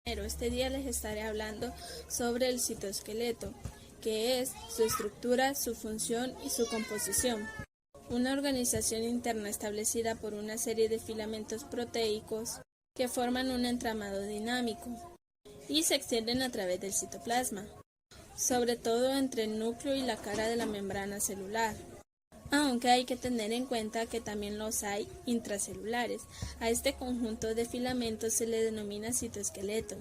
Pero este día les estaré hablando sobre el citoesqueleto, que es su estructura, su función y su composición. Una organización interna establecida por una serie de filamentos proteicos que forman un entramado dinámico y se extienden a través del citoplasma, sobre todo entre el núcleo y la cara de la membrana celular. Aunque hay que tener en cuenta que también los hay intracelulares. A este conjunto de filamentos se le denomina citoesqueleto.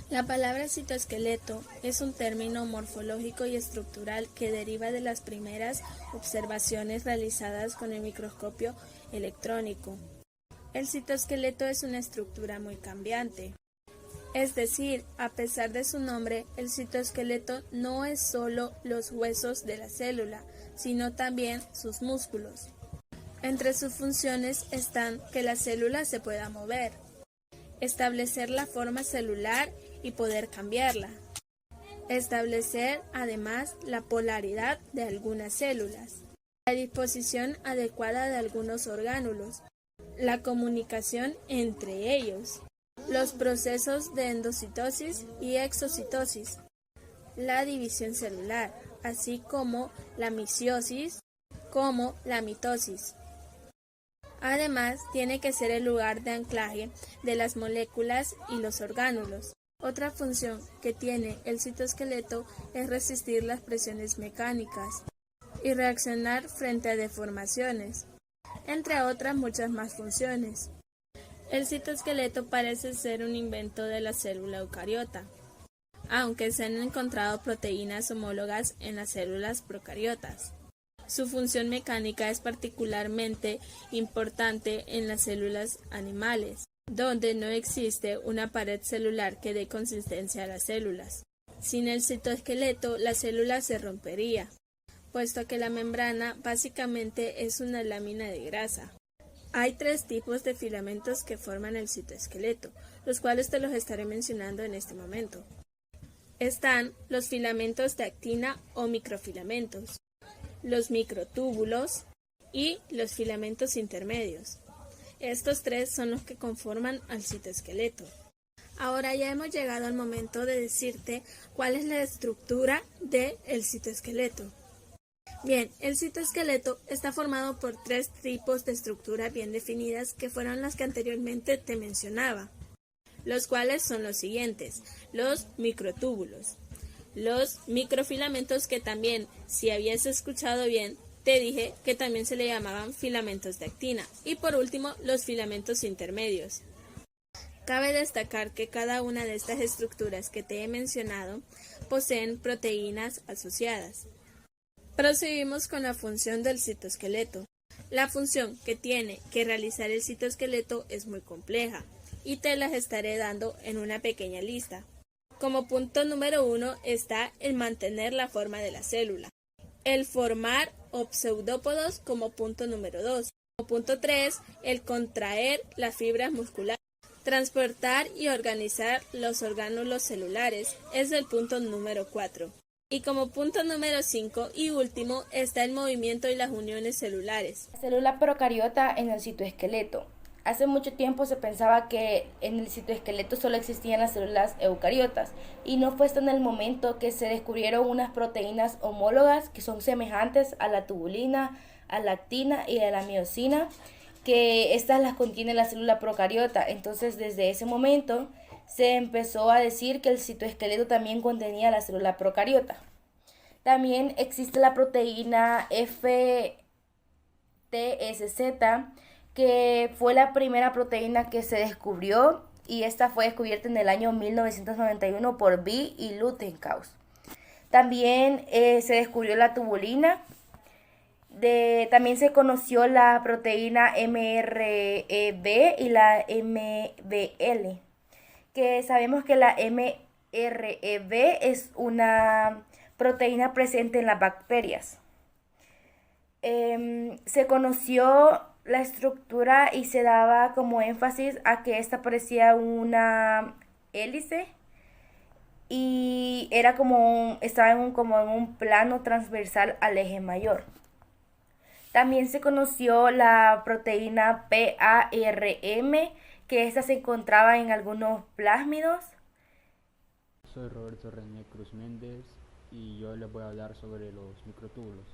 La palabra citoesqueleto es un término morfológico y estructural que deriva de las primeras observaciones realizadas con el microscopio electrónico. El citoesqueleto es una estructura muy cambiante. Es decir, a pesar de su nombre, el citoesqueleto no es solo los huesos de la célula, sino también sus músculos. Entre sus funciones están que la célula se pueda mover, establecer la forma celular y poder cambiarla, establecer además la polaridad de algunas células, la disposición adecuada de algunos orgánulos, la comunicación entre ellos, los procesos de endocitosis y exocitosis, la división celular, así como la meiosis, como la mitosis. Además, tiene que ser el lugar de anclaje de las moléculas y los orgánulos. Otra función que tiene el citoesqueleto es resistir las presiones mecánicas y reaccionar frente a deformaciones, entre otras muchas más funciones. El citoesqueleto parece ser un invento de la célula eucariota, aunque se han encontrado proteínas homólogas en las células procariotas. Su función mecánica es particularmente importante en las células animales, donde no existe una pared celular que dé consistencia a las células. Sin el citoesqueleto, la célula se rompería, puesto que la membrana básicamente es una lámina de grasa. Hay tres tipos de filamentos que forman el citoesqueleto, los cuales te los estaré mencionando en este momento. Están los filamentos de actina o microfilamentos, los microtúbulos y los filamentos intermedios. Estos tres son los que conforman al citoesqueleto. Ahora ya hemos llegado al momento de decirte cuál es la estructura del citoesqueleto. Bien, el citoesqueleto está formado por tres tipos de estructura bien definidas que fueron las que anteriormente te mencionaba, los cuales son los siguientes: los microtúbulos, los microfilamentos, que también, si habías escuchado bien, te dije que también se le llamaban filamentos de actina, y por último los filamentos intermedios. Cabe destacar que cada una de estas estructuras que te he mencionado poseen proteínas asociadas. Proseguimos con la función del citoesqueleto. La función que tiene que realizar el citoesqueleto es muy compleja y te las estaré dando en una pequeña lista. Como punto número 1 está el mantener la forma de la célula, el formar pseudópodos como punto número 2, como punto 3 el contraer las fibras musculares, transportar y organizar los orgánulos celulares es el punto número 4. Y como punto número 5 y último está el movimiento y las uniones celulares. La célula procariota en el citoesqueleto. Hace mucho tiempo se pensaba que en el citoesqueleto solo existían las células eucariotas, y no fue hasta en el momento que se descubrieron unas proteínas homólogas que son semejantes a la tubulina, a la actina y a la miosina, que estas las contiene la célula procariota. Entonces, desde ese momento se empezó a decir que el citoesqueleto también contenía la célula procariota. También existe la proteína FTSZ, que fue la primera proteína que se descubrió, y esta fue descubierta en el año 1991 por Bee y Luttenhaus. También se descubrió la tubulina. También se conoció la proteína MREB y la MBL, que sabemos que la MREB es una proteína presente en las bacterias. Se conoció la estructura y se daba como énfasis a que esta parecía una hélice y era estaba como en un plano transversal al eje mayor. También se conoció la proteína PARM, que esta se encontraba en algunos plásmidos. soy Roberto René Cruz Méndez y yo les voy a hablar sobre los microtúbulos.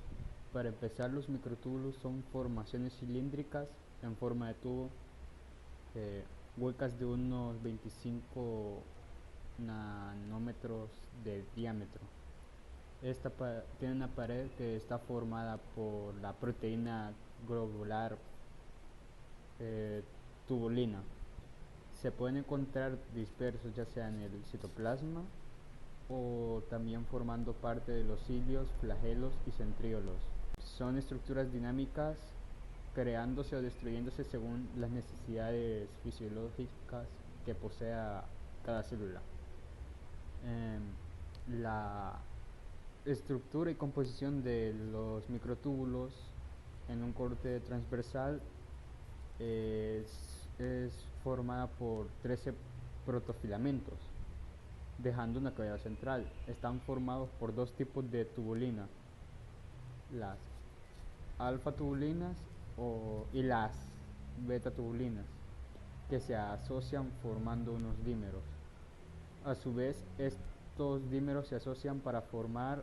Para empezar, los microtúbulos son formaciones cilíndricas en forma de tubo, huecas de unos 25 nanómetros de diámetro. Tiene una pared que está formada por la proteína globular tubulina. Se pueden encontrar dispersos ya sea en el citoplasma o también formando parte de los cilios, flagelos y centriolos. Son estructuras dinámicas creándose o destruyéndose según las necesidades fisiológicas que posea cada célula. La estructura y composición de los microtúbulos en un corte transversal es formada por 13 protofilamentos, dejando una cavidad central. Están formados por dos tipos de tubulina, las alfa tubulinas y las beta tubulinas, que se asocian formando unos dímeros. A su vez, estos dímeros se asocian para formar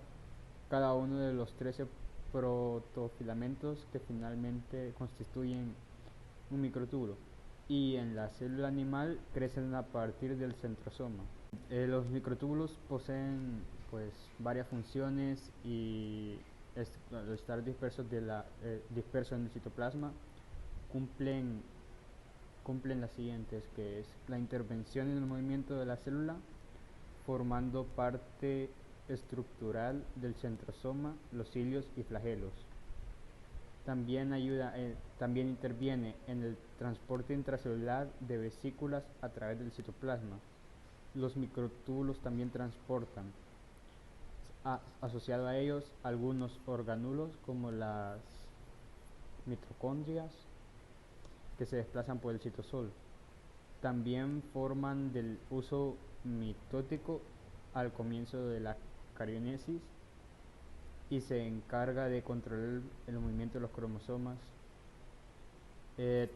cada uno de los 13 protofilamentos que finalmente constituyen un microtúbulo, y en la célula animal crecen a partir del centrosoma. Los microtúbulos poseen varias funciones y al estar dispersos en el citoplasma cumplen las siguientes, que es la intervención en el movimiento de la célula, formando parte estructural del centrosoma, los cilios y flagelos. También interviene en el transporte intracelular de vesículas a través del citoplasma. Los microtúbulos también transportan, asociado a ellos, algunos orgánulos como las mitocondrias que se desplazan por el citosol. También forman del uso mitótico al comienzo de la carionesis y se encarga de controlar el movimiento de los cromosomas.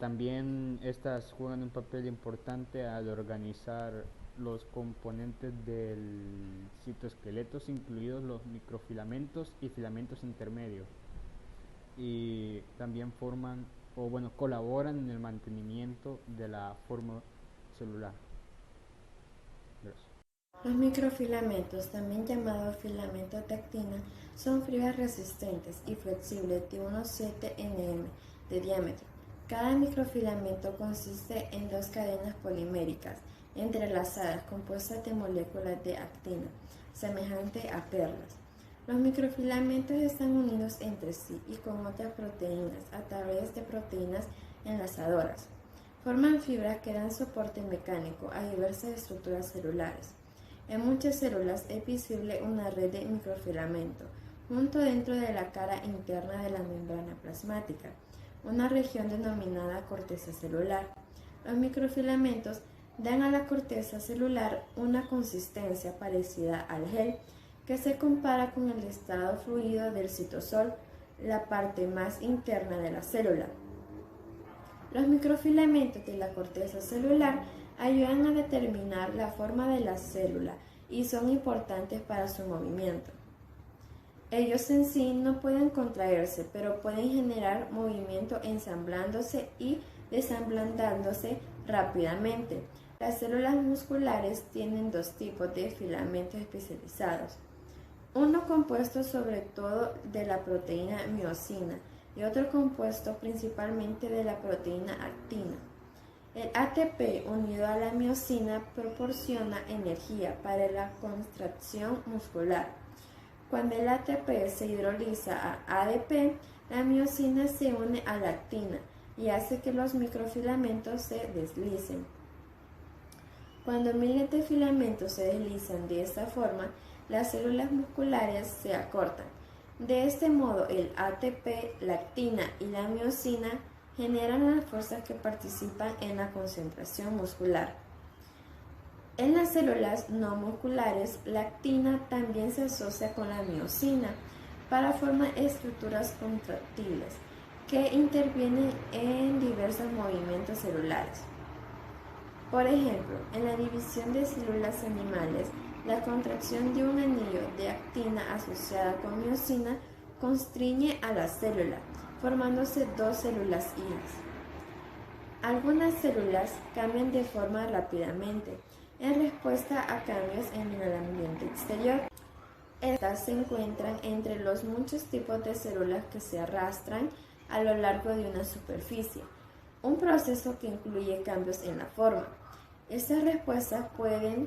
También estas juegan un papel importante al organizar los componentes del citoesqueleto, incluidos los microfilamentos y filamentos intermedios, y también colaboran en el mantenimiento de la forma celular. Gracias. Los microfilamentos, también llamados filamentos de actina, son fibras resistentes y flexibles de unos 7 nm de diámetro. Cada microfilamento consiste en dos cadenas poliméricas entrelazadas compuestas de moléculas de actina, semejante a perlas. Los microfilamentos están unidos entre sí y con otras proteínas a través de proteínas enlazadoras. Forman fibras que dan soporte mecánico a diversas estructuras celulares. En muchas células es visible una red de microfilamentos junto dentro de la cara interna de la membrana plasmática, una región denominada corteza celular. Los microfilamentos dan a la corteza celular una consistencia parecida al gel, que se compara con el estado fluido del citosol, la parte más interna de la célula. Los microfilamentos de la corteza celular ayudan a determinar la forma de la célula y son importantes para su movimiento. Ellos en sí no pueden contraerse, pero pueden generar movimiento ensamblándose y desamblandándose rápidamente. Las células musculares tienen dos tipos de filamentos especializados, uno compuesto sobre todo de la proteína miosina y otro compuesto principalmente de la proteína actina. El ATP unido a la miosina proporciona energía para la contracción muscular. Cuando el ATP se hidroliza a ADP, la miosina se une a la actina y hace que los microfilamentos se deslicen. Cuando miles de filamentos se deslizan de esta forma, las células musculares se acortan. De este modo, el ATP, la actina y la miosina generan las fuerzas que participan en la concentración muscular. En las células no musculares, la actina también se asocia con la miosina para formar estructuras contractiles que intervienen en diversos movimientos celulares. Por ejemplo, en la división de células animales, La contracción de un anillo de actina asociada con miosina constriñe a la célula, formándose dos células hijas. Algunas células cambian de forma rápidamente en respuesta a cambios en el ambiente exterior. Estas se encuentran entre los muchos tipos de células que se arrastran a lo largo de una superficie, un proceso que incluye cambios en la forma. Estas respuestas pueden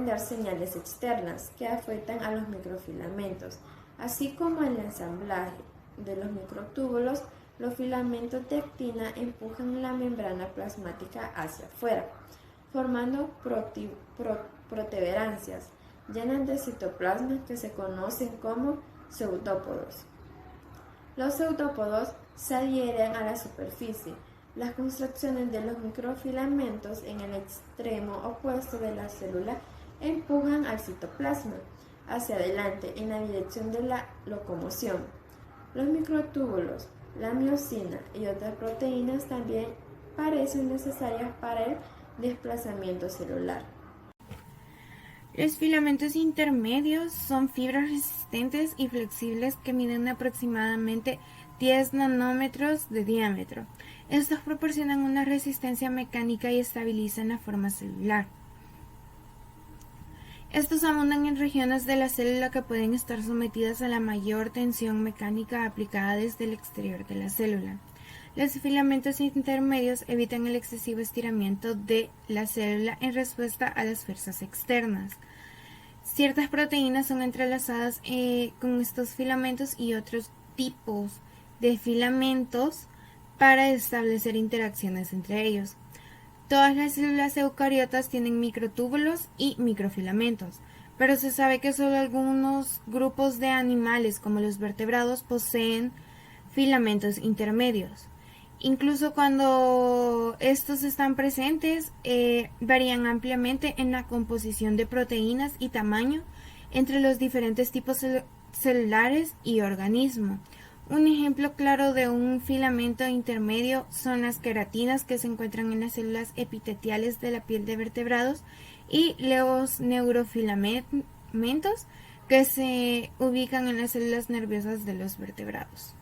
dar señales externas que afectan a los microfilamentos, así como el ensamblaje de los microtúbulos. Los filamentos de actina empujan la membrana plasmática hacia afuera, formando protuberancias llenas de citoplasma que se conocen como pseudópodos. Los pseudópodos se adhieren a la superficie. Las contracciones de los microfilamentos en el extremo opuesto de la célula empujan al citoplasma hacia adelante en la dirección de la locomoción. Los microtúbulos, la miosina y otras proteínas también parecen necesarias para el desplazamiento celular. Los filamentos intermedios son fibras resistentes y flexibles que miden aproximadamente 10 nanómetros de diámetro. Estos proporcionan una resistencia mecánica y estabilizan la forma celular. Estos abundan en regiones de la célula que pueden estar sometidas a la mayor tensión mecánica aplicada desde el exterior de la célula. Los filamentos intermedios evitan el excesivo estiramiento de la célula en respuesta a las fuerzas externas. Ciertas proteínas son entrelazadas con estos filamentos y otros tipos de filamentos para establecer interacciones entre ellos. Todas las células eucariotas tienen microtúbulos y microfilamentos, pero se sabe que solo algunos grupos de animales, como los vertebrados, poseen filamentos intermedios. Incluso cuando estos están presentes, varían ampliamente en la composición de proteínas y tamaño entre los diferentes tipos celulares y organismos. Un ejemplo claro de un filamento intermedio son las queratinas que se encuentran en las células epiteliales de la piel de vertebrados y los neurofilamentos que se ubican en las células nerviosas de los vertebrados.